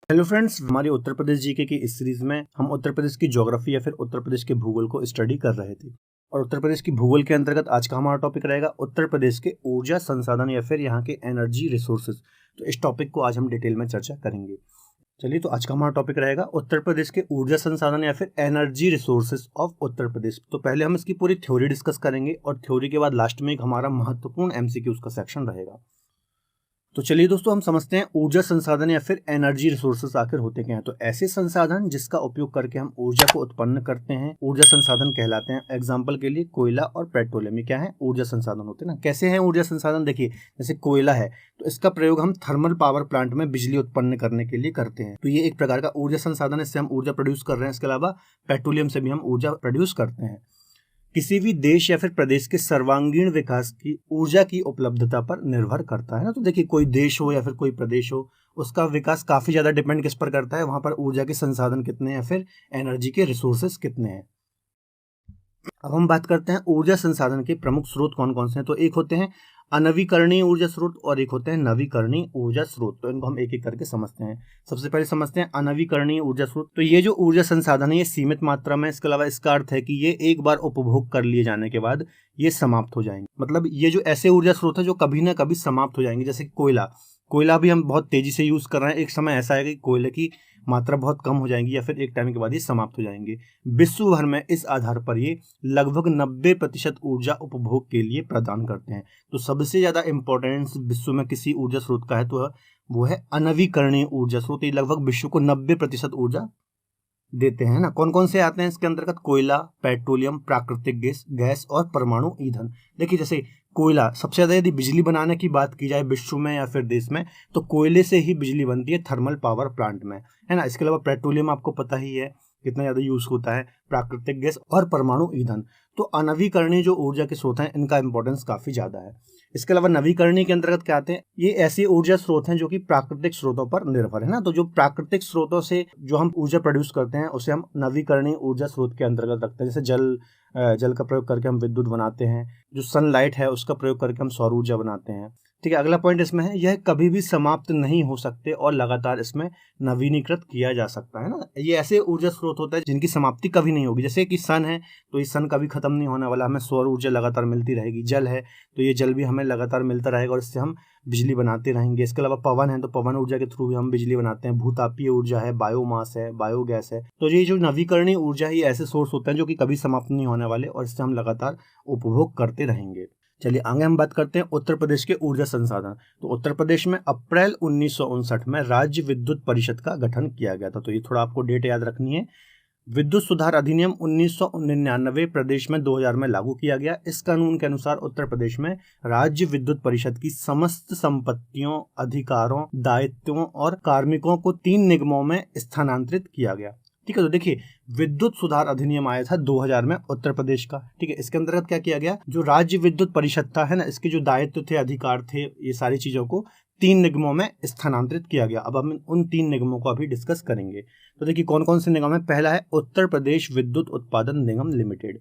Hello friends, हमारी Uttar Pradesh GK की इस सीरीज में हम उत्तर प्रदेश की ज्योग्राफी या फिर उत्तर प्रदेश के भूगोल को स्टडी कर रहे थे। और उत्तर प्रदेश की भूगोल के अंतर्गत आज का हमारा टॉपिक रहेगा उत्तर प्रदेश के ऊर्जा संसाधन या फिर यहाँ के एनर्जी रिसोर्सेज। तो इस टॉपिक को आज हम डिटेल में चर्चा करेंगे। चलिए, तो आज का हमारा टॉपिक रहेगा उत्तर प्रदेश के ऊर्जा संसाधन या फिर energy resources of Uttar Pradesh. तो पहले हम इसकी पूरी थ्योरी डिस्कस करेंगे और थ्योरी के बाद लास्ट में एक हमारा महत्वपूर्ण एमसीक्यू का सेक्शन रहेगा। तो चलिए दोस्तों, हम समझते हैं ऊर्जा संसाधन या फिर एनर्जी रिसोर्सेज आखिर होते क्या हैं। तो ऐसे संसाधन जिसका उपयोग करके हम ऊर्जा को उत्पन्न करते हैं, ऊर्जा संसाधन कहलाते हैं। एग्जांपल के लिए कोयला और पेट्रोलियम, ये क्या है? ऊर्जा संसाधन होते हैं ना। कैसे हैं ऊर्जा संसाधन? देखिए, जैसे कोयला है तो इसका प्रयोग हम थर्मल पावर प्लांट में बिजली उत्पन्न करने के लिए करते हैं। तो ये एक प्रकार का ऊर्जा संसाधन है, इससे हम ऊर्जा प्रोड्यूस कर रहे हैं। इसके अलावा पेट्रोलियम से भी हम ऊर्जा प्रोड्यूस करते हैं। किसी भी देश या फिर प्रदेश के सर्वांगीण विकास की ऊर्जा की उपलब्धता पर निर्भर करता है ना। तो देखिए, कोई देश हो या फिर कोई प्रदेश हो, उसका विकास काफी ज्यादा डिपेंड किस पर करता है? वहां पर ऊर्जा के संसाधन कितने हैं या फिर एनर्जी के रिसोर्सेस कितने हैं। अब हम बात करते हैं ऊर्जा संसाधन के प्रमुख स्रोत कौन कौन से हैं। तो एक होते हैं अनवीकरणीय ऊर्जा स्रोत और एक होते हैं नवीकरणीय ऊर्जा स्रोत। तो इनको हम एक एक करके समझते हैं। सबसे पहले समझते हैं अनवीकरणीय ऊर्जा स्रोत। तो ये जो ऊर्जा संसाधन है ये सीमित मात्रा में, इसके अलावा इसका अर्थ है कि ये एक बार उपभोग कर लिए जाने के बाद ये समाप्त हो जाएंगे। मतलब ये जो ऐसे ऊर्जा स्रोत है जो कभी ना कभी समाप्त हो जाएंगे। जैसे कोयला भी हम बहुत तेजी से यूज कर रहे हैं, एक समय ऐसा है कि कोयले की मात्रा बहुत कम हो जाएंगी या फिर एक टाइम के बाद ये समाप्त हो जाएंगे। विश्व भर में इस आधार पर ये लगभग 90% ऊर्जा उपभोग के लिए प्रदान करते हैं। तो सबसे ज्यादा इंपॉर्टेंस विश्व में किसी ऊर्जा स्रोत का है तो वो है अनवीकरणीय ऊर्जा स्रोत। ये लगभग विश्व को 90% ऊर्जा देते हैं ना। कौन कौन से आते हैं इसके अंतर्गत? कोयला, पेट्रोलियम, प्राकृतिक गैस और परमाणु ईंधन। देखिए, जैसे कोयला, सबसे ज्यादा यदि बिजली बनाने की बात की जाए विश्व में या फिर देश में, तो कोयले से ही बिजली बनती है थर्मल पावर प्लांट में, है ना। इसके अलावा पेट्रोलियम आपको पता ही है कितना ज्यादा यूज होता है, प्राकृतिक गैस और परमाणु ईंधन। तो अनवीकरणीय जो ऊर्जा के स्रोत हैं इनका इंपॉर्टेंस काफी ज्यादा है। इसके अलावा नवीकरणीय के अंतर्गत क्या आते हैं? ये ऐसे ऊर्जा स्रोत हैं जो कि प्राकृतिक स्रोतों पर निर्भर है ना। तो जो प्राकृतिक स्रोतों से जो हम ऊर्जा प्रोड्यूस करते हैं उसे हम नवीकरणीय ऊर्जा स्रोत के अंतर्गत रखते हैं। जैसे जल का प्रयोग करके हम विद्युत बनाते हैं, जो सनलाइट है उसका प्रयोग करके हम सौर ऊर्जा बनाते हैं। ठीक है, अगला पॉइंट इसमें है यह कभी भी समाप्त नहीं हो सकते और लगातार इसमें नवीनीकृत किया जा सकता है ना। ये ऐसे ऊर्जा स्रोत होता है जिनकी समाप्ति कभी नहीं होगी। जैसे कि सन है तो ये सन कभी खत्म नहीं होने वाला, हमें सौर ऊर्जा लगातार मिलती रहेगी। जल है तो ये जल भी हमें लगातार मिलता रहेगा और इससे हम बिजली बनाते रहेंगे। इसके अलावा पवन है तो पवन ऊर्जा के थ्रू भी हम बिजली बनाते हैं। भूतापीय ऊर्जा है, बायोमास है, बायोगैस है। तो ये जो नवीकरणीय ऊर्जा है ये ऐसे सोर्स होते हैं जो कि कभी समाप्त नहीं होने वाले और इससे हम लगातार उपभोग करते रहेंगे। चलिए आगे हम बात करते हैं उत्तर प्रदेश के ऊर्जा संसाधन। तो उत्तर प्रदेश में अप्रैल 1959 में राज्य विद्युत परिषद का गठन किया गया था। तो ये थोड़ा आपको डेट याद रखनी है। विद्युत सुधार अधिनियम 1999 प्रदेश में 2000 में लागू किया गया। इस कानून के अनुसार उत्तर प्रदेश में राज्य विद्युत परिषद की समस्त संपत्तियों, अधिकारों, दायित्वों और कार्मिकों को 3 निगमों में स्थानांतरित किया गया। ठीक है, तो देखिए, विद्युत सुधार अधिनियम आया था 2000 में उत्तर प्रदेश का। ठीक है, इसके अंतर्गत क्या किया गया? जो राज्य विद्युत परिषद था, है ना, इसके जो दायित्व थे, अधिकार थे, ये सारी चीजों को 3 निगमों में स्थानांतरित किया गया। अब हम उन 3 निगमों को अभी डिस्कस करेंगे। तो देखिए कौन कौन से निगम है। पहला है उत्तर प्रदेश विद्युत उत्पादन निगम लिमिटेड,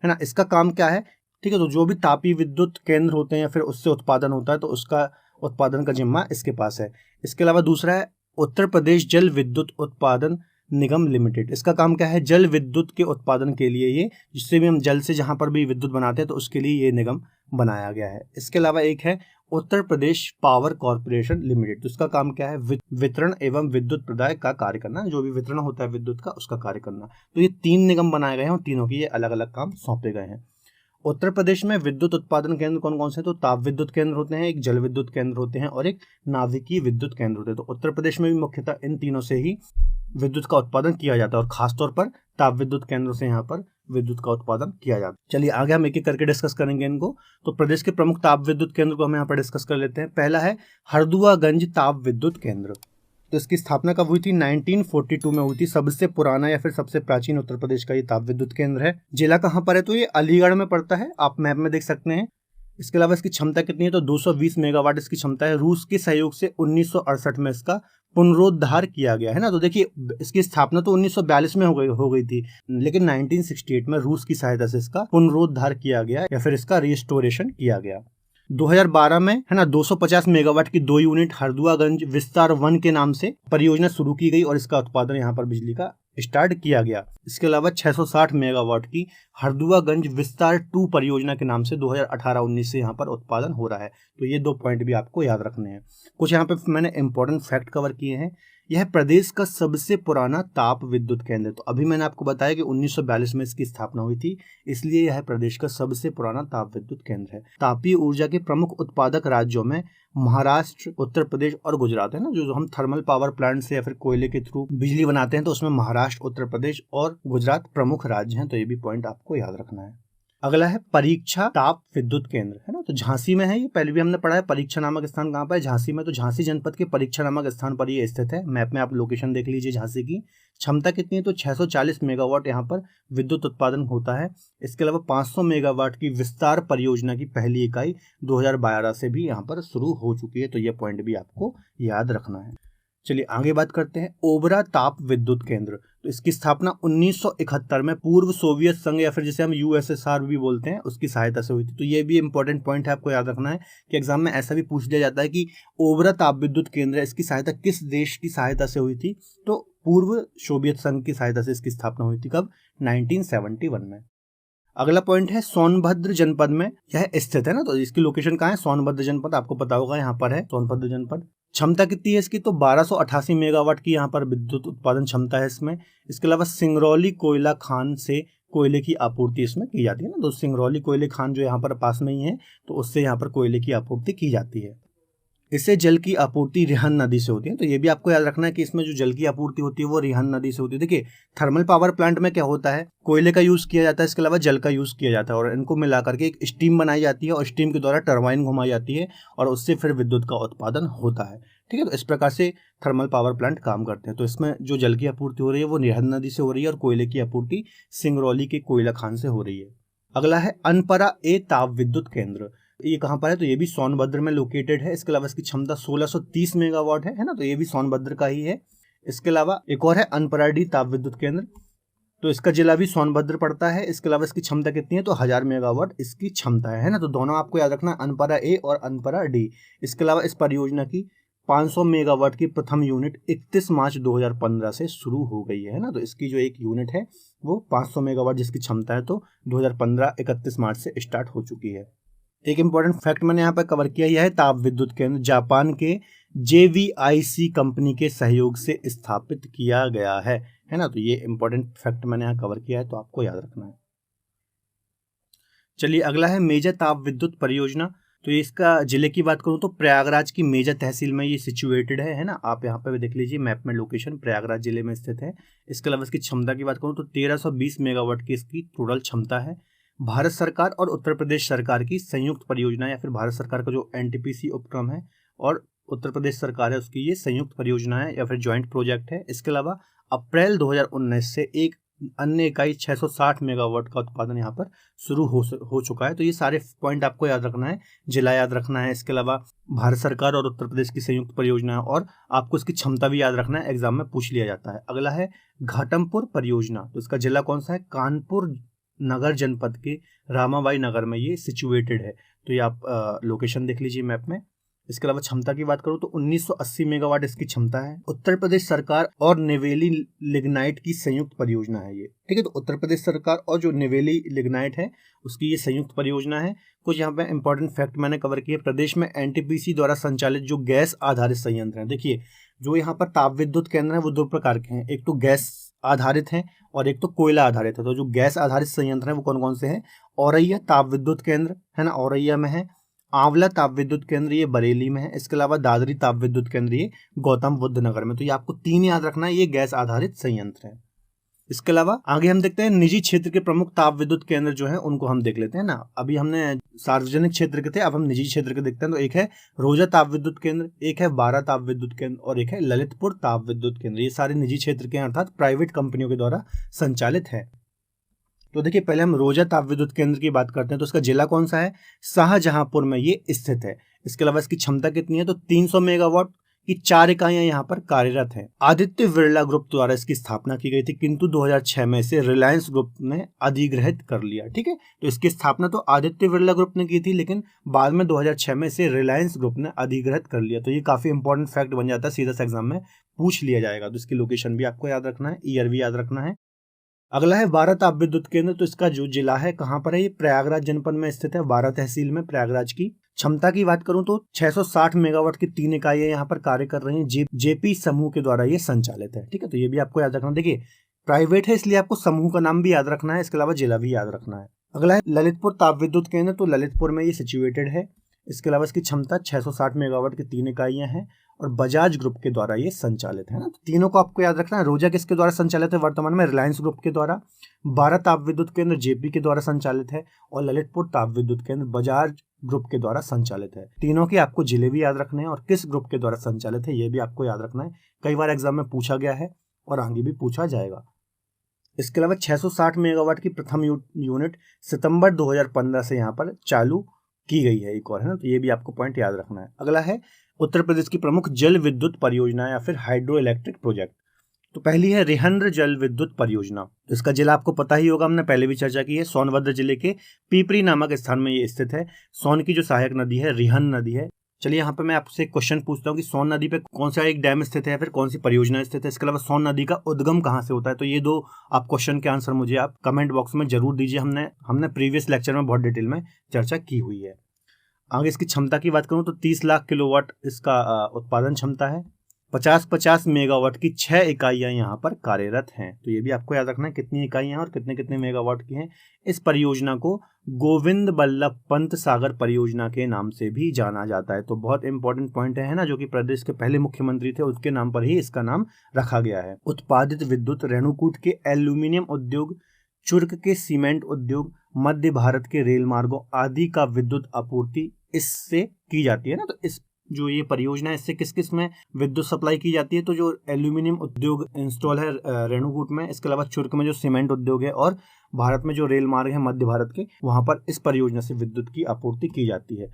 है ना। इसका काम क्या है? ठीक है, तो जो भी तापीय विद्युत केंद्र होते हैं या फिर उससे उत्पादन होता है तो उसका उत्पादन का जिम्मा इसके पास है। इसके अलावा दूसरा है उत्तर प्रदेश जल विद्युत उत्पादन निगम लिमिटेड। इसका काम क्या है? जल विद्युत के उत्पादन के लिए, ये जिससे भी हम जल से जहां पर भी विद्युत बनाते हैं तो उसके लिए ये निगम बनाया गया है। इसके अलावा एक है Uttar Pradesh power corporation limited. तो इसका काम क्या है? वितरण एवं विद्युत प्रदाय का कार्य करना, जो भी वितरण होता है विद्युत का उसका कार्य करना। तो ये 3 निगम बनाए गए हैं और तीनों के ये अलग अलग काम सौंपे गए हैं। उत्तर प्रदेश में विद्युत उत्पादन केंद्र कौन कौन से? तो ताप विद्युत केंद्र होते हैं, एक जल विद्युत केंद्र होते हैं और एक नाभिकीय विद्युत केंद्र होते हैं। तो उत्तर प्रदेश में भी मुख्यतः इन तीनों से ही विद्युत का उत्पादन किया जाता है और खासतौर पर ताप विद्युत केंद्रों से यहाँ पर विद्युत का उत्पादन किया जाता है। चलिए आगे हम एक एक करके डिस्कस करेंगे इनको। तो प्रदेश के प्रमुख ताप विद्युत केंद्र को हम यहाँ पर डिस्कस कर लेते हैं। पहला है हरदुआगंज ताप विद्युत केंद्र। तो इसकी स्थापना कब हुई थी? 1942 में हुई थी। सबसे पुराना या फिर सबसे प्राचीन उत्तर प्रदेश का ये ताप विद्युत केंद्र है। जिला कहाँ पर है? तो ये अलीगढ़ में पड़ता है, आप मैप में देख सकते हैं। इसके अलावा इसकी क्षमता कितनी है? तो 220 मेगावाट इसकी क्षमता है। रूस के सहयोग से 1968 में इसका पुनरोद्धार किया गया है ना। तो देखिए, इसकी स्थापना तो 1942 में हो गई थी, लेकिन 1968 में रूस की सहायता से इसका पुनरोद्धार किया गया या फिर इसका रिस्टोरेशन किया गया। 2012 में है ना 250 मेगावाट की 2 यूनिट हरदुआगंज विस्तार 1 के नाम से परियोजना शुरू की गई और इसका उत्पादन यहाँ पर बिजली का स्टार्ट किया गया। इसके अलावा 660 मेगावाट की हरदुआगंज विस्तार 2 परियोजना के नाम से 2018-19 से यहाँ पर उत्पादन हो रहा है। तो ये 2 पॉइंट भी आपको याद रखने हैं। कुछ यहाँ पे मैंने इंपॉर्टेंट फैक्ट कवर किए हैं। यह प्रदेश का सबसे पुराना ताप विद्युत केंद्र, तो अभी मैंने आपको बताया कि 1942 में इसकी स्थापना हुई थी, इसलिए यह प्रदेश का सबसे पुराना ताप विद्युत केंद्र है। तापीय ऊर्जा के प्रमुख उत्पादक राज्यों में महाराष्ट्र, उत्तर प्रदेश और गुजरात है ना। जो हम थर्मल पावर प्लांट से या फिर कोयले के थ्रू बिजली बनाते हैं तो उसमें महाराष्ट्र, उत्तर प्रदेश और गुजरात प्रमुख राज्य हैं। तो ये भी पॉइंट आपको याद रखना है। अगला है परीक्षा ताप विद्युत केंद्र, है ना। तो झांसी में है ये, पहले भी हमने पढ़ा है। परीक्षा नामक स्थान कहाँ पर है? झांसी में। तो झांसी जनपद के परीक्षा नामक स्थान पर ये स्थित है। मैप में आप लोकेशन देख लीजिए झांसी की। क्षमता कितनी है? तो 640 मेगावाट यहाँ पर विद्युत उत्पादन होता है। इसके अलावा 500 मेगावाट की विस्तार परियोजना की पहली इकाई 2012 से भी यहाँ पर शुरू हो चुकी है। तो ये पॉइंट भी आपको याद रखना है। चलिए आगे बात करते हैं ओबरा ताप विद्युत केंद्र। तो इसकी स्थापना 1971 में पूर्व सोवियत संघ या फिर जिसे हम यूएसएसआर भी बोलते हैं उसकी सहायता से हुई थी। तो ये भी इंपॉर्टेंट पॉइंट है, आपको याद रखना है कि एग्जाम में ऐसा भी पूछ लिया जाता है कि ओबरा ताप विद्युत केंद्र, इसकी सहायता किस देश की सहायता से हुई थी? तो पूर्व सोवियत संघ की सहायता से इसकी स्थापना हुई थी। कब? 1971 में। अगला पॉइंट है सोनभद्र जनपद में यह स्थित है ना। तो इसकी लोकेशन कहाँ है? सोनभद्र जनपद, आपको पता होगा यहाँ पर है सोनभद्र जनपद। क्षमता कितनी है इसकी? तो 1288 मेगावाट की यहाँ पर विद्युत उत्पादन क्षमता है इसमें। इसके अलावा सिंगरौली कोयला खान से कोयले की आपूर्ति इसमें की जाती है ना। तो सिंगरौली कोयले खान जो यहाँ पर पास में ही है, तो उससे यहाँ पर कोयले की आपूर्ति की जाती है। इससे जल की आपूर्ति रिहन नदी से होती है। तो ये भी आपको याद रखना है कि इसमें जो जल की आपूर्ति होती है वो रिहन नदी से होती है। देखिए थर्मल पावर प्लांट में क्या होता है, कोयले का यूज किया जाता है, इसके अलावा जल का यूज किया जाता है और इनको मिला करके एक स्टीम बनाई जाती है और स्टीम के द्वारा टरबाइन घुमाई जाती है और उससे फिर विद्युत का उत्पादन होता है। ठीक है, तो इस प्रकार से थर्मल पावर प्लांट काम करते हैं। तो इसमें जो जल की आपूर्ति हो रही है वो रिहन नदी से हो रही है और कोयले की आपूर्ति सिंगरौली के कोयला खान से हो रही है। अगला है अनपरा ए ताप विद्युत केंद्र। ये कहाँ पर है? तो ये भी सोनभद्र में लोकेटेड है। इसके अलावा इसकी क्षमता 1630 मेगावाट है ना। तो ये भी सोनभद्र का ही है। इसके अलावा एक और है अनपरा डी ताप विद्युत केंद्र, तो इसका जिला भी सोनभद्र पड़ता है। इसके अलावा इसकी क्षमता कितनी है? तो 1000 मेगावाट इसकी क्षमता है ना। तो दोनों आपको याद रखना, अनपरा ए और अनपरा डी। इसके अलावा इस परियोजना की 500 मेगावाट की प्रथम यूनिट 31 मार्च 2015 से शुरू हो गई है ना। तो इसकी जो एक यूनिट है वो 500 मेगावाट जिसकी क्षमता है, तो 2015 31 मार्च से स्टार्ट हो चुकी है। एक इंपॉर्टेंट फैक्ट मैंने यहाँ पर कवर किया, यह है ताप विद्युत केंद्र जापान के JVIC कंपनी के सहयोग से स्थापित किया गया है ना। तो ये इंपॉर्टेंट फैक्ट मैंने यहाँ कवर किया है, तो आपको याद रखना है। चलिए अगला है मेजा ताप विद्युत परियोजना। तो इसका जिले की बात करूँ तो प्रयागराज की मेजा तहसील में ये सिचुएटेड है ना। आप यहाँ पे देख लीजिए मैप में लोकेशन, प्रयागराज जिले में स्थित है। इसके अलावा इसकी क्षमता की बात करूँ तो 1320 मेगावाट की इसकी टोटल क्षमता है। भारत सरकार और उत्तर प्रदेश सरकार की संयुक्त परियोजना या फिर भारत सरकार का जो NTPC उपक्रम है और उत्तर प्रदेश सरकार है उसकी ये संयुक्त परियोजना है या फिर जॉइंट प्रोजेक्ट है। इसके अलावा अप्रैल 2019 से एक अन्य इकाई 660 मेगावाट का उत्पादन यहाँ पर शुरू हो चुका है। तो ये सारे पॉइंट आपको याद रखना है, जिला याद रखना है। इसके अलावा भारत सरकार और उत्तर प्रदेश की संयुक्त परियोजना है और आपको इसकी क्षमता भी याद रखना है, एग्जाम में पूछ लिया जाता है। अगला है घाटमपुर परियोजना। तो इसका जिला कौन सा है? कानपुर नगर जनपद के रामाबाई नगर में ये सिचुएटेड है। तो ये आप लोकेशन देख लीजिए मैप में। इसके अलावा क्षमता की बात करूँ तो 1980 मेगावाट इसकी क्षमता है। उत्तर प्रदेश सरकार और नेवेली लिग्नाइट की संयुक्त परियोजना है ये। ठीक है, तो उत्तर प्रदेश सरकार और जो नेवेली लिग्नाइट है उसकी ये संयुक्त परियोजना है। कुछ यहाँ पे इंपॉर्टेंट फैक्ट मैंने कवर किए। प्रदेश में NTPC द्वारा संचालित जो गैस आधारित संयंत्र है, देखिए जो यहाँ पर ताप विद्युत केंद्र है वो 2 प्रकार के हैं, एक तो गैस आधारित हैं और एक तो कोयला आधारित है। तो जो गैस आधारित संयंत्र है वो कौन कौन से हैं? औरैया ताप विद्युत केंद्र है ना, औरैया में है। आंवला ताप विद्युत केंद्र ये बरेली में है। इसके अलावा दादरी ताप विद्युत केंद्र ये गौतम बुद्ध नगर में। तो ये आपको 3 याद रखना है, ये गैस आधारित संयंत्र है। इसके अलावा आगे हम देखते हैं निजी क्षेत्र के प्रमुख ताप विद्युत केंद्र जो है उनको हम देख लेते हैं ना। अभी हमने सार्वजनिक क्षेत्र के थे, अब हम निजी क्षेत्र के देखते हैं। तो एक है रोजा ताप विद्युत केंद्र, एक है बारा ताप विद्युत केंद्र और एक है ललितपुर ताप विद्युत केंद्र। ये सारे निजी क्षेत्र के अर्थात प्राइवेट कंपनियों के द्वारा संचालित है। तो देखिए पहले हम रोजा ताप विद्युत केंद्र की बात करते हैं। तो इसका जिला कौन सा है? शाहजहांपुर में ये स्थित है। इसके अलावा इसकी क्षमता कितनी है? तो 300 मेगावाट कि 4 इकाइयां यहाँ पर कार्यरत हैं। आदित्य बिरला ग्रुप द्वारा इसकी स्थापना की गई थी, किंतु 2006 में इसे रिलायंस ग्रुप ने अधिग्रहित कर लिया। ठीक है, तो इसकी स्थापना तो आदित्य बिरला ग्रुप ने की थी, लेकिन बाद में 2006 में इसे रिलायंस ग्रुप ने अधिग्रहित कर लिया। तो ये काफी इंपॉर्टेंट फैक्ट बन जाता है, सीधा सा एग्जाम में पूछ लिया जाएगा। तो इसकी लोकेशन भी आपको याद रखना है, ईयर भी याद रखना है। अगला है 12 ताप विद्युत केंद्र। तो इसका जो जिला है कहाँ पर है, ये प्रयागराज जनपद में स्थित है, 12 तहसील में प्रयागराज की। क्षमता की बात करूं तो 660 मेगावाट की 3 इकाइयां यहाँ पर कार्य कर रही हैं। जेपी समूह के द्वारा ये संचालित है। ठीक है, तो ये भी आपको याद रखना। देखिए प्राइवेट है इसलिए आपको समूह का नाम भी याद रखना है, इसके अलावा जिला भी याद रखना है। अगला है ललितपुर ताप विद्युत केंद्र। तो ललितपुर में ये सिचुएटेड है। इसके अलावा इसकी क्षमता 660 मेगावाट की 3 इकाइयां हैं और बजाज ग्रुप के द्वारा ये संचालित है ना। तो तीनों को आपको याद रखना है। रोजा किसके द्वारा संचालित है वर्तमान में, रिलायंस ग्रुप के द्वारा। 12 ताप विद्युत केंद्र जेपी के द्वारा संचालित है और ललितपुर ताप विद्युत केंद्र बजाज ग्रुप के द्वारा संचालित है। तीनों के आपको जिले भी याद रखने हैं और किस ग्रुप के द्वारा संचालित है ये भी आपको याद रखना है। कई बार एग्जाम में पूछा गया है और आगे भी पूछा जाएगा। इसके अलावा 660 मेगावाट की प्रथम यूनिट सितंबर 2015 से यहाँ पर चालू की गई है, एक और है ना। तो ये भी आपको पॉइंट याद रखना है। अगला है उत्तर प्रदेश की प्रमुख जल विद्युत परियोजना या फिर हाइड्रो इलेक्ट्रिक प्रोजेक्ट। तो पहली है रिहंद्र जल विद्युत परियोजना। तो इसका जिला आपको पता ही होगा, हमने पहले भी चर्चा की है। सोनभद्र जिले के पीपरी नामक स्थान में ये स्थित है। सोन की जो सहायक नदी है रिहंद नदी है। चलिए यहाँ पे मैं आपसे एक क्वेश्चन पूछता हूँ कि सोन नदी पे कौन सा एक डैम स्थित है या फिर कौन सी परियोजना स्थित है। इसके अलावा सोन नदी का उद्गम कहाँ से होता है। तो ये दो आप क्वेश्चन के आंसर मुझे आप कमेंट बॉक्स में जरूर दीजिए। हमने प्रीवियस लेक्चर में बहुत डिटेल में चर्चा की हुई है। आगे इसकी क्षमता की बात करूं तो 30 लाख किलोवाट इसका उत्पादन क्षमता है। 50-50 मेगावाट की 6 इकाइयां यहाँ पर कार्यरत हैं। तो ये भी आपको याद रखना है कितनी इकाइयां हैं और कितने कितने मेगावाट की हैं। इस परियोजना को गोविंद बल्लभ पंत सागर परियोजना के नाम से भी जाना जाता है। तो बहुत इंपॉर्टेंट पॉइंट है ना, जो कि प्रदेश के पहले मुख्यमंत्री थे उसके नाम पर ही इसका नाम रखा गया है। उत्पादित विद्युत रेणुकूट के एल्यूमिनियम उद्योग, चुर्क के सीमेंट उद्योग, मध्य भारत के रेल मार्गों आदि का विद्युत आपूर्ति इससे की जाती है ना। तो इस जो ये परियोजना है इससे किस किस में विद्युत सप्लाई की जाती है। तो जो एल्यूमिनियम उद्योग इंस्टॉल है रेणुकूट में, इसके अलावा चुर्क में जो सीमेंट उद्योग है और भारत में जो रेल मार्ग है मध्य भारत के, वहां पर इस परियोजना से विद्युत की आपूर्ति की जाती है।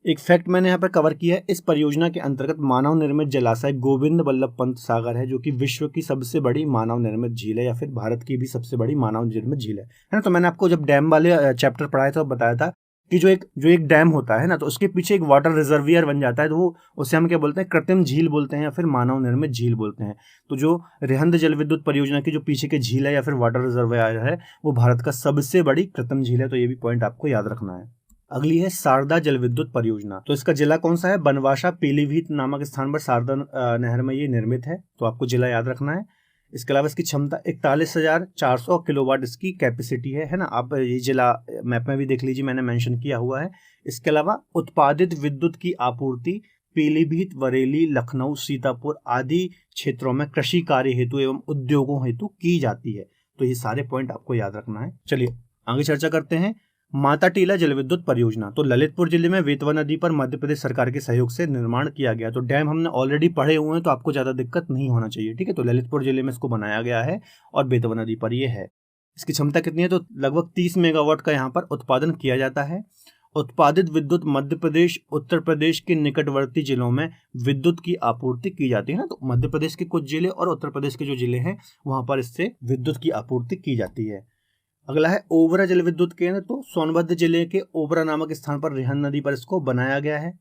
एक फैक्ट मैंने यहाँ पर कवर किया है, इस परियोजना के अंतर्गत मानव निर्मित जलाशय गोविंद बल्लभ पंत सागर है, जो कि विश्व की सबसे बड़ी मानव निर्मित झील है या फिर भारत की भी सबसे बड़ी मानव निर्मित झील है ना। तो मैंने आपको जब डैम वाले चैप्टर पढ़ाया था बताया था कि जो एक डैम होता है ना, तो उसके पीछे एक वाटर रिजर्वियर बन जाता है। तो वो उसे हम क्या बोलते हैं, कृत्रिम झील बोलते हैं या फिर मानव निर्मित झील बोलते हैं। तो जो रिहंद जल विद्युत परियोजना की जो पीछे की झील है या फिर वाटर रिजर्वियर है, वो भारत का सबसे बड़ी कृत्रिम झील है। तो ये भी पॉइंट आपको याद रखना है। अगली है शारदा जल विद्युत परियोजना। तो इसका जिला कौन सा है, बनवासा पीलीभीत नामक स्थान पर शारदा नहर में ये निर्मित है। तो आपको जिला याद रखना है। इसके अलावा इसकी क्षमता 41,400 किलोवाट इसकी कैपेसिटी है ना। आप ये जिला मैप में भी देख लीजिए, मैंने मेंशन किया हुआ है। इसके अलावा उत्पादित विद्युत की आपूर्ति पीलीभीत, बरेली, लखनऊ, सीतापुर आदि क्षेत्रों में कृषि कार्य हेतु एवं उद्योगों हेतु की जाती है। तो ये सारे पॉइंट आपको याद रखना है। चलिए आगे चर्चा करते हैं। माता टीला जल विद्युत परियोजना। तो ललितपुर जिले में बेतवा नदी पर मध्य प्रदेश सरकार के सहयोग से निर्माण किया गया। तो डैम हमने ऑलरेडी पढ़े हुए हैं, तो आपको ज्यादा दिक्कत नहीं होना चाहिए। ठीक है, तो ललितपुर जिले में इसको बनाया गया है और बेतवा नदी पर यह है। इसकी क्षमता कितनी है, तो लगभग 30 मेगावाट का यहाँ पर उत्पादन किया जाता है। उत्पादित विद्युत मध्य प्रदेश, उत्तर प्रदेश के निकटवर्ती जिलों में विद्युत की आपूर्ति की जाती है ना। तो मध्य प्रदेश के कुछ जिले और उत्तर प्रदेश के जो जिले हैं वहां पर इससे विद्युत की आपूर्ति की जाती है। अगला है ओबरा जल विद्युत केंद्र। तो सोनभद्र जिले के ओबरा नामक स्थान पर रिहंद नदी पर इसको बनाया गया है।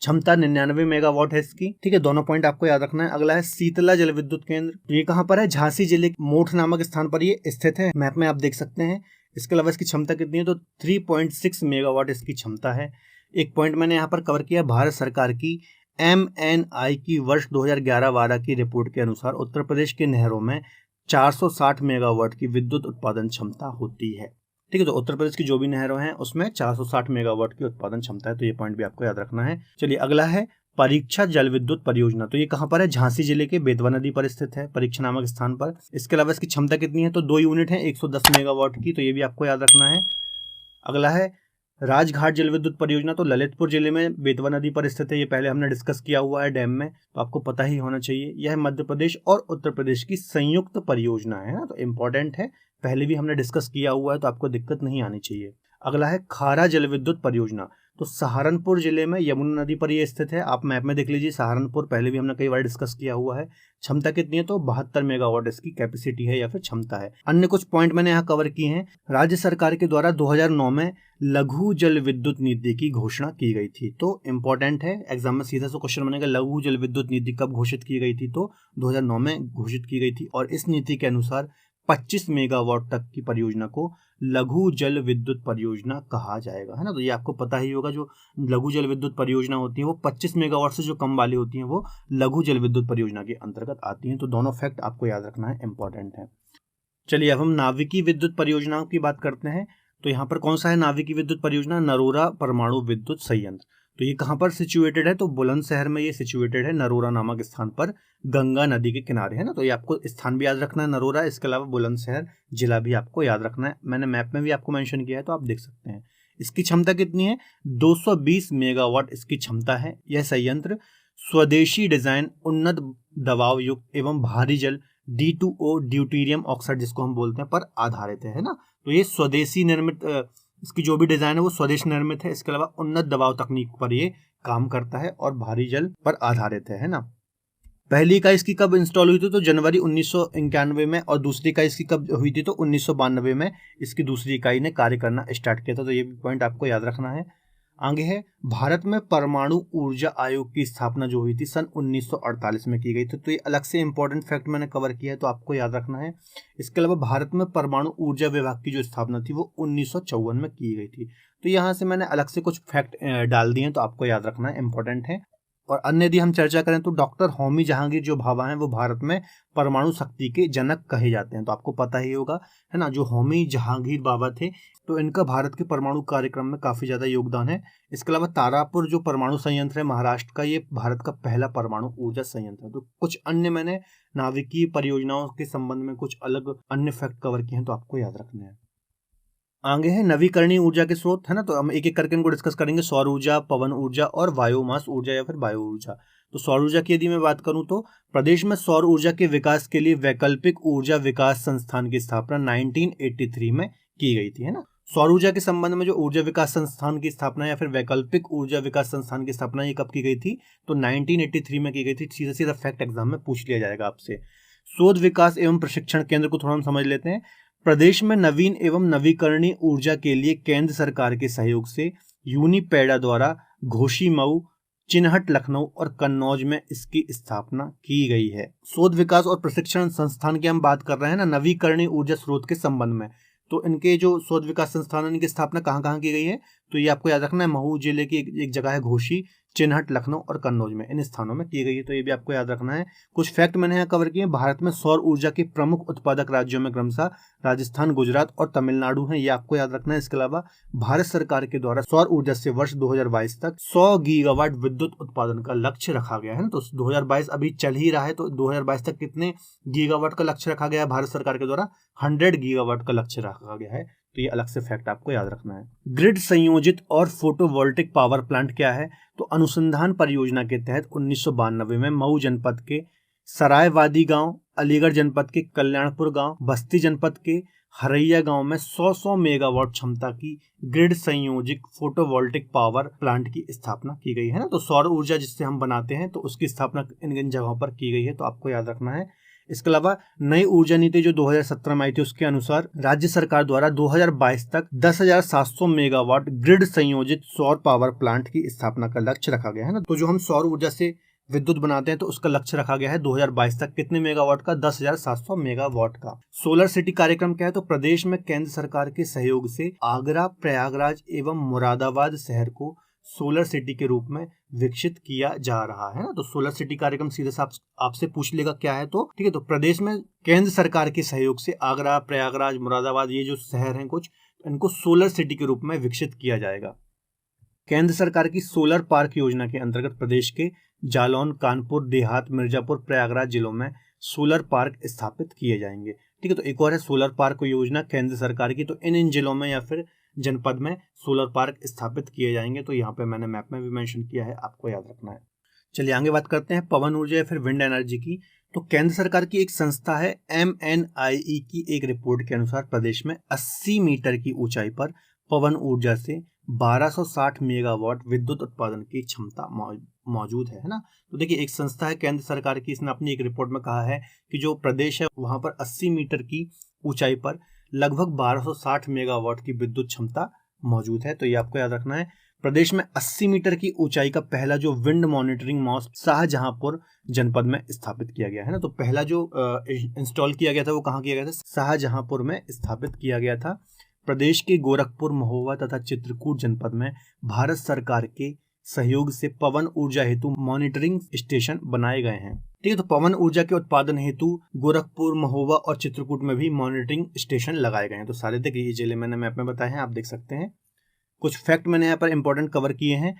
क्षमता 99 मेगावाट है इसकी। ठीक है, दोनों पॉइंट आपको याद रखना है। अगला है शीतला जल विद्युत केंद्र। तो ये कहाँ पर है, झांसी जिले के मोठ नामक स्थान पर ये स्थित है, मैप में आप देख सकते हैं। इसके अलावा इसकी क्षमता कितनी है, तो 3.6 मेगावाट इसकी क्षमता है। एक पॉइंट मैंने यहाँ पर कवर किया, भारत सरकार की MNI की वर्ष 2011-12 की रिपोर्ट के अनुसार उत्तर प्रदेश के नहरों में 460 मेगावाट की विद्युत उत्पादन क्षमता होती है। ठीक है, तो उत्तर प्रदेश की जो भी नहरों हैं उसमें 460 मेगावाट की उत्पादन क्षमता है। तो ये पॉइंट भी आपको याद रखना है। चलिए अगला है परीक्षा जल विद्युत परियोजना। तो ये कहाँ पर है, झांसी जिले के बेतवा नदी पर स्थित है, परीक्षा नामक स्थान पर। इसके अलावा इसकी क्षमता कितनी है, तो 2 यूनिट है 110 मेगावाट की। तो ये भी आपको याद रखना है। अगला है राजघाट जल विद्युत परियोजना। तो ललितपुर जिले में बेतवा नदी पर स्थित है, ये पहले हमने डिस्कस किया हुआ है डैम में, तो आपको पता ही होना चाहिए। यह मध्य प्रदेश और उत्तर प्रदेश की संयुक्त परियोजना है ना, तो इंपॉर्टेंट है, पहले भी हमने डिस्कस किया हुआ है, तो आपको दिक्कत नहीं आनी चाहिए। अगला है खारा जल विद्युत परियोजना। तो सहारनपुर जिले में यमुना नदी पर ये स्थित है। आप मैप में देख लीजिए सहारनपुर, पहले भी हमने कई बार डिस्कस किया हुआ है। क्षमता कितनी है तो 72 मेगावाट इसकी कैपेसिटी है या फिर क्षमता है। अन्य कुछ पॉइंट मैंने यहाँ कवर किए हैं। राज्य सरकार के द्वारा 2009 में लघु जल विद्युत नीति की घोषणा की गई थी। तो इंपॉर्टेंट है, एग्जाम में सीधा सा क्वेश्चन बनेगा, लघु जल विद्युत नीति कब घोषित की गई थी? तो 2009 में घोषित की गई थी। और इस नीति के अनुसार 25 मेगावाट तक की परियोजना को लघु जल विद्युत परियोजना कहा जाएगा, है ना। तो ये आपको पता ही होगा, जो लघु जल विद्युत परियोजना होती है वो 25 मेगावाट से जो कम वाली होती हैं वो लघु जल विद्युत परियोजना के अंतर्गत आती हैं। तो दोनों फैक्ट आपको याद रखना है, इंपॉर्टेंट है। चलिए अब हम नाभिकीय विद्युत परियोजनाओं की बात करते हैं। तो यहाँ पर कौन सा है नाभिकीय विद्युत परियोजना? नरोरा परमाणु विद्युत संयंत्र। तो ये कहाँ पर सिचुएटेड है? तो बुलंदशहर में ये सिचुएटेड है, नरोरा नामक स्थान पर, गंगा नदी के किनारे, है ना। तो ये आपको स्थान भी याद रखना है नरोरा, इसके अलावा बुलंदशहर जिला भी आपको याद रखना है। मैंने मैप में भी आपको मेंशन किया है तो आप देख सकते हैं। इसकी क्षमता कितनी है? 220 मेगावाट इसकी क्षमता है। यह संयंत्र स्वदेशी डिजाइन, उन्नत दबाव युक्त एवं भारी जल D2O ड्यूटीरियम ऑक्साइड जिसको हम बोलते हैं पर आधारित है ना। तो ये स्वदेशी निर्मित, इसकी जो भी डिजाइन है वो स्वदेश निर्मित है। इसके अलावा उन्नत दबाव तकनीक पर ये काम करता है और भारी जल पर आधारित है ना। पहली इकाई इसकी कब इंस्टॉल हुई थी? तो जनवरी 1991 में, और दूसरी इकाई इसकी कब हुई थी? तो 1992 में इसकी दूसरी इकाई ने कार्य करना स्टार्ट किया था। तो ये भी पॉइंट आपको याद रखना है। आगे है, भारत में परमाणु ऊर्जा आयोग की स्थापना जो हुई थी सन 1948 में की गई थी। तो ये अलग से इंपॉर्टेंट फैक्ट मैंने कवर किया है तो आपको याद रखना है। इसके अलावा भारत में परमाणु ऊर्जा विभाग की जो स्थापना थी वो 1954 में की गई थी। तो यहाँ से मैंने अलग से कुछ फैक्ट डाल दिए हैं तो आपको याद रखना है, इंपॉर्टेंट है। और अन्य यदि हम चर्चा करें तो डॉक्टर होमी जहांगीर जो भाभा हैं वो भारत में परमाणु शक्ति के जनक कहे जाते हैं। तो आपको पता ही होगा, है ना, जो होमी जहांगीर बाबा थे तो इनका भारत के परमाणु कार्यक्रम में काफी ज्यादा योगदान है। इसके अलावा तारापुर जो परमाणु संयंत्र है महाराष्ट्र का, ये भारत का पहला परमाणु ऊर्जा संयंत्र है। तो कुछ अन्य मैंने नाभिकीय परियोजनाओं के संबंध में कुछ अलग अन्य फैक्ट कवर किए हैं तो आपको याद रखने हैं। आगे है नवीकरणीय ऊर्जा के स्रोत, है ना। तो हम एक एक करके इनको डिस्कस करेंगे, सौर ऊर्जा, पवन ऊर्जा और बायोमास ऊर्जा या फिर बायो ऊर्जा। तो सौर ऊर्जा की यदि मैं बात करूं तो प्रदेश में सौर ऊर्जा के विकास के लिए वैकल्पिक ऊर्जा विकास संस्थान की स्थापना 1983 में की गई थी, है ना। सौर ऊर्जा के संबंध में जो ऊर्जा विकास संस्थान की स्थापना या फिर वैकल्पिक ऊर्जा विकास संस्थान की स्थापना ये कब की गई थी? तो 1983 में की गई थी। सीधा सीधा फैक्ट एग्जाम में पूछ लिया जाएगा आपसे। शोध विकास एवं प्रशिक्षण केंद्र को थोड़ा हम समझ लेते हैं। प्रदेश में नवीन एवं नवीकरणीय ऊर्जा के लिए केंद्र सरकार के सहयोग से यूनिपेडा द्वारा घोसी, मऊ, चिन्हट, लखनऊ और कन्नौज में इसकी स्थापना की गई है। शोध विकास और प्रशिक्षण संस्थान की हम बात कर रहे हैं ना, नवीकरणीय ऊर्जा स्रोत के संबंध में। तो इनके जो शोध विकास संस्थान है इनकी स्थापना कहाँ कहाँ की गई है? तो ये आपको याद रखना है, महू जिले की एक जगह है घोसी, चिन्हट, लखनऊ और कन्नौज में, इन स्थानों में की गई है। तो ये भी आपको याद रखना है। कुछ फैक्ट मैंने यहाँ कवर किए। भारत में सौर ऊर्जा के प्रमुख उत्पादक राज्यों में क्रमशः राजस्थान, गुजरात और तमिलनाडु हैं, ये आपको याद रखना है। इसके अलावा भारत सरकार के द्वारा सौर ऊर्जा से वर्ष 2022 तक 100 गीगावाट विद्युत उत्पादन का लक्ष्य रखा गया है ना। तो 2022 अभी चल ही रहा है, तो 2022 तक कितने गीगावाट का लक्ष्य रखा गया है भारत सरकार के द्वारा? 100 गीगावाट का लक्ष्य रखा गया है। तो ये अलग से फैक्ट आपको याद रखना है। ग्रिड संयोजित और फोटोवोल्टिक पावर प्लांट क्या है? तो अनुसंधान परियोजना के तहत 1992 में मऊ जनपद के सरायवादी गांव, अलीगढ़ जनपद के कल्याणपुर गांव, बस्ती जनपद के हरैया गांव में 100 मेगावाट क्षमता की ग्रिड संयोजित फोटोवोल्टिक पावर प्लांट की स्थापना की गई है ना। तो सौर ऊर्जा जिससे हम बनाते हैं तो उसकी स्थापना इन जगहों पर की गई है, तो आपको याद रखना है। इसके अलावा नई ऊर्जा नीति जो 2017 में आई थी उसके अनुसार राज्य सरकार द्वारा 2022 तक 10,700 मेगावाट ग्रिड संयोजित सौर पावर प्लांट की स्थापना का लक्ष्य रखा गया है ना। तो जो हम सौर ऊर्जा से विद्युत बनाते हैं तो उसका लक्ष्य रखा गया है 2022 तक कितने मेगावाट का? 10,700 मेगावाट का। सोलर सिटी कार्यक्रम क्या है? तो प्रदेश में केंद्र सरकार के सहयोग से आगरा, प्रयागराज एवं मुरादाबाद शहर को सोलर सिटी के रूप में विकसित किया जा रहा है ना। तो सोलर सिटी कार्यक्रम सीधे से आपसे पूछ लेगा क्या है, तो ठीक है। तो प्रदेश में केंद्र सरकार के सहयोग से आगरा, प्रयागराज, मुरादाबाद ये जो शहर हैं कुछ, इनको सोलर सिटी के रूप में विकसित किया जाएगा। केंद्र सरकार की सोलर पार्क योजना के अंतर्गत प्रदेश के जालौन, कानपुर, देहात, मिर्जापुर, प्रयागराज जिलों में सोलर पार्क स्थापित किए जाएंगे। ठीक है। तो एक और है सोलर पार्क योजना केंद्र सरकार की, तो इन जिलों में या फिर जनपद में सोलर पार्क स्थापित किए जाएंगे। तो यहाँ पे मैंने मैप में भी मेंशन किया है, आपको याद रखना है। चलिए आगे बात करते हैं पवन ऊर्जा या फिर विंड एनर्जी की। तो केंद्र सरकार की एक संस्था है MNIE की एक रिपोर्ट के अनुसार प्रदेश में 80 मीटर की ऊंचाई पर पवन ऊर्जा से 1260 मेगावाट विद्युत उत्पादन की क्षमता मौजूद है ना। तो देखिए एक संस्था है केंद्र सरकार की, इसने अपनी एक रिपोर्ट में कहा है कि जो प्रदेश है वहां पर 80 मीटर की ऊंचाई पर लगभग 1260 मेगावाट की विद्युत क्षमता मौजूद है। तो ये आपको याद रखना है। प्रदेश में 80 मीटर की ऊंचाई का पहला जो विंड मॉनिटरिंग मास्ट शाहजहांपुर जनपद में स्थापित किया गया है ना। तो पहला जो इंस्टॉल किया गया था वो कहाँ किया गया था? शाहजहांपुर में स्थापित किया गया था। प्रदेश के गोरखपुर, महोबा तथा चित्रकूट जनपद में भारत सरकार के सहयोग से पवन ऊर्जा हेतु मॉनिटरिंग स्टेशन बनाए गए हैं। ठीक है, तो पवन ऊर्जा के उत्पादन हेतु गोरखपुर, महोबा और चित्रकूट में भी मॉनिटरिंग स्टेशन लगाए गए हैं। तो सारे देखिए ये जिले मैंने मैप में बताए हैं, आप देख सकते हैं। कुछ फैक्ट मैंने यहाँ पर इंपॉर्टेंट कवर किए हैं।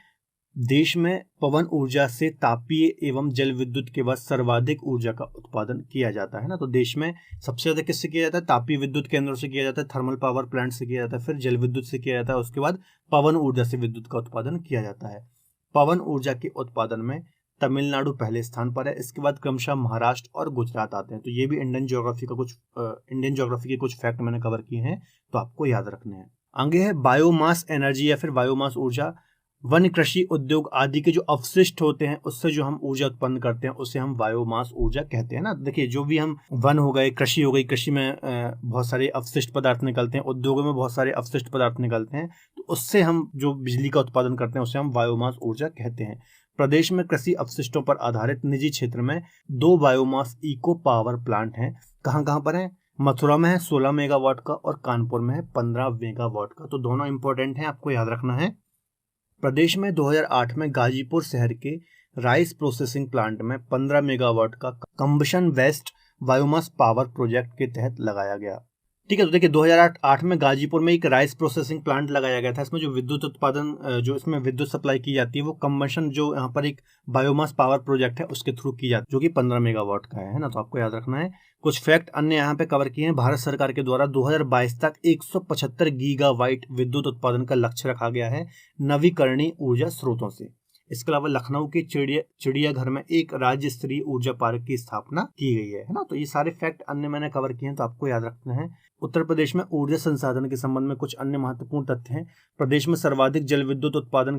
देश में पवन ऊर्जा से तापीय एवं जल विद्युत के बाद सर्वाधिक ऊर्जा का उत्पादन किया जाता है ना। तो देश में सबसे ज्यादा किससे किया जाता है? तापीय विद्युत केंद्रों से किया जाता है, थर्मल पावर प्लांट से किया जाता है, फिर जल विद्युत से किया जाता है, उसके बाद पवन ऊर्जा से विद्युत का उत्पादन किया जाता है। पवन ऊर्जा के उत्पादन में तमिलनाडु पहले स्थान पर है, इसके बाद क्रमशः महाराष्ट्र और गुजरात आते हैं। तो ये भी इंडियन ज्योग्राफी के कुछ फैक्ट मैंने कवर किए हैं, तो आपको याद रखने हैं। आगे है बायोमास एनर्जी या फिर बायोमास ऊर्जा। वन, कृषि, उद्योग आदि के जो अवशिष्ट होते हैं उससे जो हम ऊर्जा उत्पन्न करते हैं उसे हम बायोमास ऊर्जा कहते हैं ना। देखिए जो भी हम वन हो गए, कृषि हो गई, कृषि में बहुत सारे अवशिष्ट पदार्थ निकलते हैं, उद्योगों में बहुत सारे अवशिष्ट पदार्थ निकलते हैं, तो उससे हम जो बिजली का उत्पादन करते हैं उसे हम बायोमास ऊर्जा कहते हैं। प्रदेश में कृषि अवशिष्टों पर आधारित निजी क्षेत्र में 2 बायोमास इको पावर प्लांट हैं। कहाँ कहाँ पर है? मथुरा में है 16 मेगावाट का और कानपुर में है 15 मेगावाट का। तो दोनों इंपॉर्टेंट हैं, आपको याद रखना है। प्रदेश में 2008 में गाजीपुर शहर के राइस प्रोसेसिंग प्लांट में 15 मेगावाट का combustion waste biomass power project के तहत लगाया गया। ठीक है, तो देखिए 2008 में गाजीपुर में एक राइस प्रोसेसिंग प्लांट लगाया गया था। इसमें जो विद्युत उत्पादन, जो इसमें विद्युत सप्लाई की जाती है वो कंबशन, जो यहाँ पर एक बायोमास पावर प्रोजेक्ट है उसके थ्रू की जाती है, जो कि 15 मेगावाट का है ना। तो आपको याद रखना है। कुछ फैक्ट अन्य यहाँ पे कवर किए हैं। भारत सरकार के द्वारा 2022 तक 175 गीगावाट विद्युत उत्पादन का लक्ष्य रखा गया है नवीकरणीय ऊर्जा स्रोतों से। इसके अलावा लखनऊ के चिड़ियाघर में एक राज्य स्तरीय ऊर्जा पार्क की स्थापना की गई है ना। तो ये सारे फैक्ट अन्य मैंने कवर किए हैं, तो आपको याद रखना है। उत्तर प्रदेश में ऊर्जा संसाधन के संबंध में कुछ अन्य महत्वपूर्ण तथ्य हैं। प्रदेश में सर्वाधिक जल विद्युत उत्पादन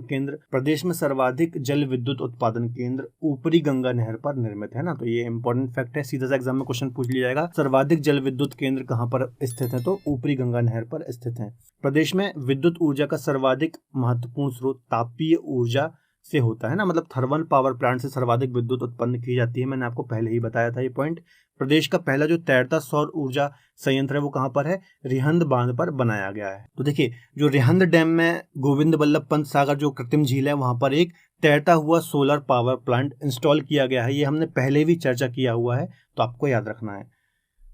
केंद्र ऊपरी गंगा नहर पर निर्मित है ना। तो ये इंपॉर्टेंट फैक्ट है, सीधा सा एग्जाम में क्वेश्चन पूछ लिया जाएगा। सर्वाधिक जल विद्युत केंद्र कहाँ पर स्थित है? तो ऊपरी गंगा नहर पर स्थित है। प्रदेश में विद्युत ऊर्जा का सर्वाधिक महत्वपूर्ण स्रोत तापीय ऊर्जा से होता है ना, मतलब थर्मल पावर प्लांट से सर्वाधिक विद्युत उत्पन्न की जाती है। मैंने आपको पहले ही बताया था ये पॉइंट। प्रदेश का पहला जो तैरता सौर ऊर्जा संयंत्र है वो कहाँ पर है? रिहंद बांध पर बनाया गया है। तो देखिए जो रिहंद डैम में गोविंद बल्लभ पंत सागर जो कृत्रिम झील है वहां पर एक तैरता हुआ सोलर पावर प्लांट इंस्टॉल किया गया है। ये हमने पहले भी चर्चा किया हुआ है, तो आपको याद रखना है।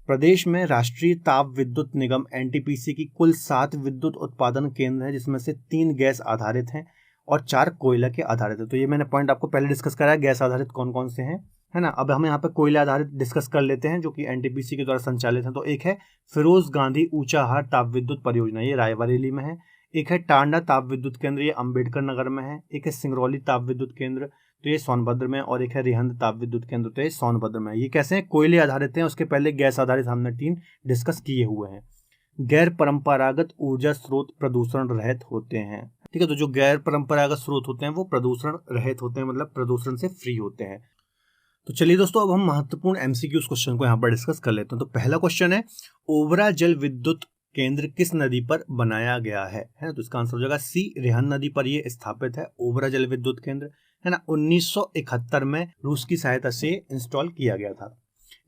प्रदेश में राष्ट्रीय ताप विद्युत निगम एनटीपीसी की कुल 7 विद्युत उत्पादन केंद्र है, जिसमें से 3 गैस आधारित हैं और 4 कोयला के आधारित है। तो ये मैंने पॉइंट आपको पहले डिस्कस कराया, गैस आधारित कौन कौन से हैं, है ना। अब हम यहाँ पे कोयला आधारित डिस्कस कर लेते हैं जो कि एनटीपीसी के द्वारा संचालित है। तो एक है फिरोज गांधी ऊंचाहार ताप विद्युत परियोजना, ये रायबरेली में है। एक है टांडा ताप विद्युत केंद्र, ये अंबेडकर नगर में है। एक है सिंगरौली ताप विद्युत केंद्र, तो ये सोनभद्र में। और एक है रिहंद ताप विद्युत केंद्र, तो ये सोनभद्र में। ये कैसे हैं? कोयले आधारित हैं। उसके पहले गैस आधारित हमने 3 डिस्कस किए हुए हैं। गैर परंपरागत ऊर्जा स्रोत प्रदूषण रहित होते हैं। ठीक है, तो जो गैर परंपरागत स्रोत होते हैं वो प्रदूषण रहित होते हैं, मतलब प्रदूषण से फ्री होते हैं। तो चलिए दोस्तों, अब हम महत्वपूर्ण एमसीक्यूज क्वेश्चन को यहाँ पर डिस्कस कर लेते हैं। तो पहला क्वेश्चन है, ओबरा जल विद्युत केंद्र किस नदी पर बनाया गया है ना। तो इसका आंसर हो जाएगा सी, रिहंद नदी पर ये स्थापित है ओबरा जल विद्युत केंद्र, है ना। 1971 में रूस की सहायता से इंस्टॉल किया गया था।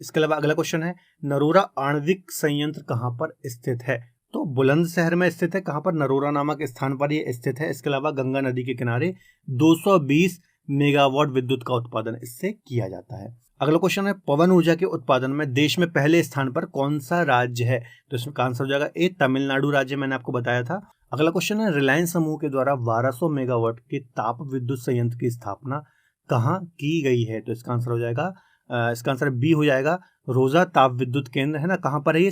इसके अलावा अगला क्वेश्चन है, नरोरा आणविक संयंत्र कहाँ पर स्थित है? तो बुलंदशहर में स्थित है। कहाँ पर? नरोरा नामक स्थान पर ये स्थित है। इसके अलावा गंगा नदी के किनारे 220 मेगावाट विद्युत का उत्पादन इससे किया जाता है। अगला क्वेश्चन है, पवन ऊर्जा के उत्पादन में देश में पहले स्थान पर कौन सा राज्य है? तो इसमें आंसर हो जाएगा ए, तमिलनाडु राज्य, मैंने आपको बताया था। अगला क्वेश्चन है, रिलायंस समूह के द्वारा 1200 मेगावाट के ताप विद्युत संयंत्र की स्थापना कहाँ की गई है? तो इसका आंसर हो जाएगा, इसका आंसर बी हो जाएगा, रोजा ताप विद्युत केंद्र, है ना। कहाँ पर है ये?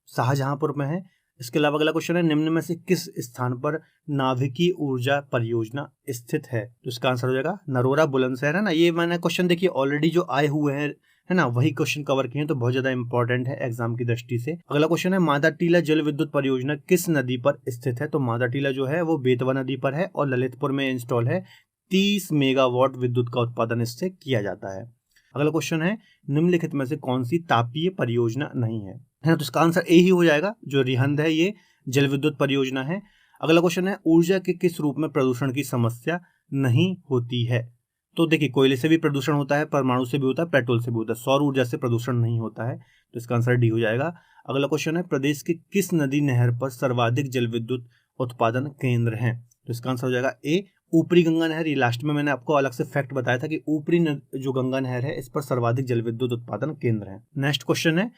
शाहजहांपुर में है। इसके अलावा अगला क्वेश्चन है, निम्न में से किस स्थान पर नाभिकीय ऊर्जा परियोजना स्थित है? तो इसका आंसर हो जाएगा नरोरा बुलंदशहर, है ना। ये मैंने क्वेश्चन देखिए ऑलरेडी जो आए हुए हैं, है ना, वही क्वेश्चन कवर किए हैं, तो बहुत ज्यादा इंपॉर्टेंट है एग्जाम की दृष्टि से। अगला क्वेश्चन है मादाटीला जल विद्युत परियोजना किस नदी पर स्थित है? तो मादाटीला जो है वो बेतवा नदी पर है और ललितपुर में इंस्टॉल है। 30 मेगावाट विद्युत का उत्पादन इससे किया जाता है। अगला क्वेश्चन है निम्नलिखित में से कौन सी तापीय परियोजना नहीं है ना, तो इसका आंसर ए ही हो जाएगा। जो रिहंद है ये जल विद्युत परियोजना है। अगला क्वेश्चन है ऊर्जा के किस रूप में प्रदूषण की समस्या नहीं होती है? तो देखिए कोयले से भी प्रदूषण होता है, परमाणु से भी होता है, पेट्रोल से भी होता है, सौर ऊर्जा से प्रदूषण नहीं होता है, तो इसका आंसर डी हो जाएगा। अगला क्वेश्चन है प्रदेश के किस नदी नहर पर सर्वाधिक जल विद्युत उत्पादन केंद्र हैं? तो इसका आंसर हो जाएगा ए ऊपरी गंगा नहर। ये लास्ट में मैंने आपको अलग से फैक्ट बताया था कि ऊपरी जो गंगा नहर है इस पर सर्वाधिक जल विद्युत उत्पादन केंद्र है। नेक्स्ट क्वेश्चन है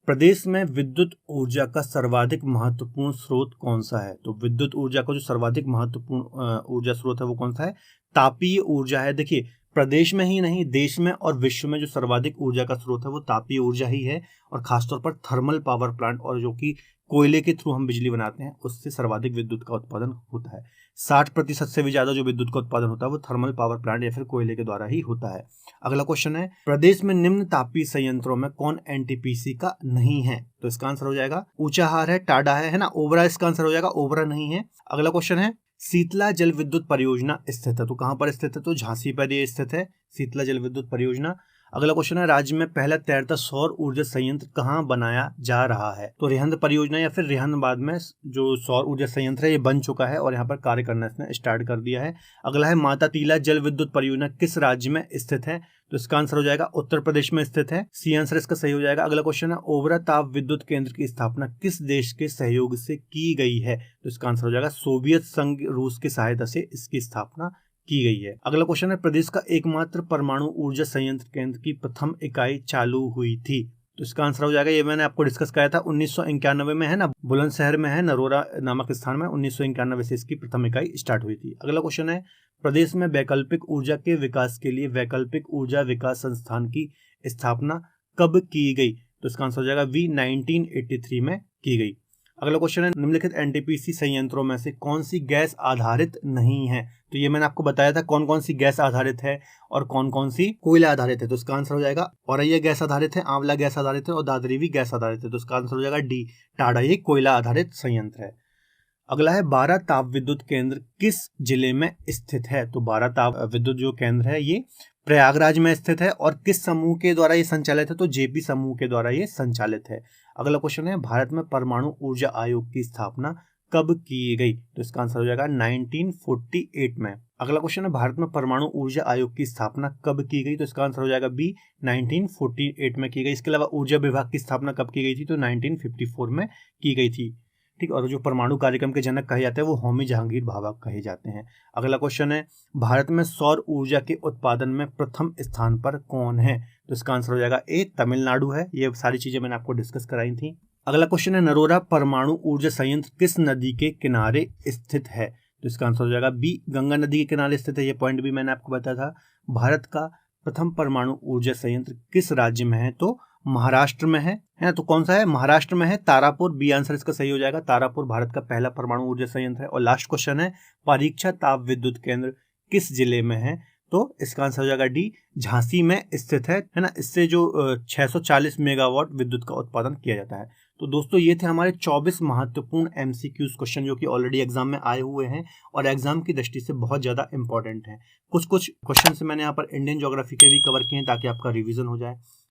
प्रदेश में विद्युत ऊर्जा का सर्वाधिक महत्वपूर्ण स्रोत कौन सा है? तो विद्युत ऊर्जा का जो सर्वाधिक महत्वपूर्ण ऊर्जा स्रोत है वो कौन सा है? तापीय ऊर्जा है। देखिए प्रदेश में ही नहीं देश में और विश्व में जो सर्वाधिक ऊर्जा का स्रोत है वो तापीय ऊर्जा ही है, और खासतौर पर थर्मल पावर प्लांट और जो कि कोयले के थ्रू हम बिजली बनाते हैं उससे सर्वाधिक विद्युत का उत्पादन होता है। 60% से भी ज्यादा जो विद्युत का उत्पादन होता है वो थर्मल पावर प्लांट या फिर कोयले के द्वारा ही होता है। अगला क्वेश्चन है प्रदेश में निम्न तापीय संयंत्रों में कौन एनटीपीसी का नहीं है? तो इसका आंसर हो जाएगा ऊंचाहार है, टाडा है ना, ओबरा इसका आंसर हो जाएगा, ओबरा नहीं है। अगला क्वेश्चन है शीतला जल विद्युत परियोजना स्थित है, तो कहां पर स्थित है? तो झांसी पर ये स्थित है शीतला जल विद्युत परियोजना। अगला क्वेश्चन है राज्य में पहला तैरता सौर ऊर्जा संयंत्र कहां बनाया जा रहा है? तो रिहंद परियोजना या फिर रिहंदाबाद में जो सौर ऊर्जा संयंत्र है ये बन चुका है और यहाँ पर कार्य करना इसने स्टार्ट कर दिया है। अगला है मातातीला जल विद्युत परियोजना किस राज्य में स्थित है? तो इसका आंसर हो जाएगा उत्तर प्रदेश में स्थित है। सी आंसर इसका सही हो जाएगा। अगला क्वेश्चन है ओबरा ताप विद्युत केंद्र की स्थापना किस देश के सहयोग से की गई है? तो इसका आंसर हो जाएगा सोवियत संघ रूस की सहायता से इसकी स्थापना की गई है। अगला क्वेश्चन है प्रदेश का एकमात्र परमाणु ऊर्जा संयंत्र केंद्र की प्रथम इकाई चालू हुई थी? तो इसका आंसर हो जाएगा, ये मैंने आपको डिस्कस किया था, 1991 में है ना, बुलंदशहर में है, नरोरा नामक स्थान में 1991 से इसकी प्रथम इकाई स्टार्ट हुई थी। अगला क्वेश्चन है प्रदेश में वैकल्पिक ऊर्जा के विकास के लिए वैकल्पिक ऊर्जा विकास संस्थान की स्थापना कब की गई? तो इसका आंसर हो जाएगा वी 1983 में की गई। अगला क्वेश्चन है निम्नलिखित एनटीपीसी संयंत्रों में से कौन सी गैस आधारित नहीं है? तो ये मैंने आपको बताया था कौन कौन सी गैस आधारित है और कौन कौन सी कोयला आधारित है। तो इसका आंसर हो जाएगा औरैया गैस आधारित है, आंवला गैस आधारित है और दादरी भी गैस आधारित है। तो इसका आंसर हो जाएगा डी टाडा, ये कोयला आधारित संयंत्र है। अगला है 12 ताप विद्युत केंद्र किस जिले में स्थित है? तो 12 ताप विद्युत जो केंद्र है ये प्रयागराज में स्थित है और किस समूह के द्वारा ये संचालित है? तो जेपी समूह के द्वारा ये संचालित है। अगला क्वेश्चन है भारत में परमाणु ऊर्जा आयोग की स्थापना कब की गई? तो इसका आंसर हो जाएगा 1948 में। अगला क्वेश्चन है भारत में परमाणु ऊर्जा आयोग की स्थापना कब की गई? तो इसका आंसर हो जाएगा बी 1948 में की गई। इसके अलावा ऊर्जा विभाग की स्थापना कब की गई थी? तो 1954 में की गई थी। ठीक, और जो परमाणु कार्यक्रम के जनक कहे जाते हैं वो होमी जहांगीर भाभा कहे जाते हैं। अगला क्वेश्चन है भारत में सौर ऊर्जा के उत्पादन में प्रथम स्थान पर कौन है? तो इसका आंसर हो जाएगा ए तमिलनाडु है। ये सारी चीजें मैंने आपको डिस्कस कराई थी। अगला क्वेश्चन है नरोरा परमाणु ऊर्जा संयंत्र किस नदी के किनारे स्थित है? तो इसका आंसर हो जाएगा बी गंगा नदी के किनारे स्थित है। ये पॉइंट भी मैंने आपको बताया था। भारत का प्रथम परमाणु ऊर्जा संयंत्र किस राज्य में है? तो महाराष्ट्र में है ना, तो कौन सा है? महाराष्ट्र में है, तारापुर। बी आंसर इसका सही हो जाएगा। तारापुर भारत का पहला परमाणु ऊर्जा संयंत्र है। और लास्ट क्वेश्चन है परीक्षा ताप विद्युत केंद्र किस जिले में है? तो इसका आंसर हो जाएगा डी झांसी में स्थित है ना। इससे जो 640 मेगावाट विद्युत का उत्पादन किया जाता है। तो दोस्तों ये थे हमारे 24 महत्वपूर्ण एमसीक्यूज क्वेश्चन जो कि ऑलरेडी एग्जाम में आए हुए हैं और एग्जाम की दृष्टि से बहुत ज्यादा इंपॉर्टेंट हैं। कुछ क्वेश्चन से मैंने यहाँ पर इंडियन ज्योग्राफी के भी कवर किए हैं ताकि आपका रिवीजन हो जाए।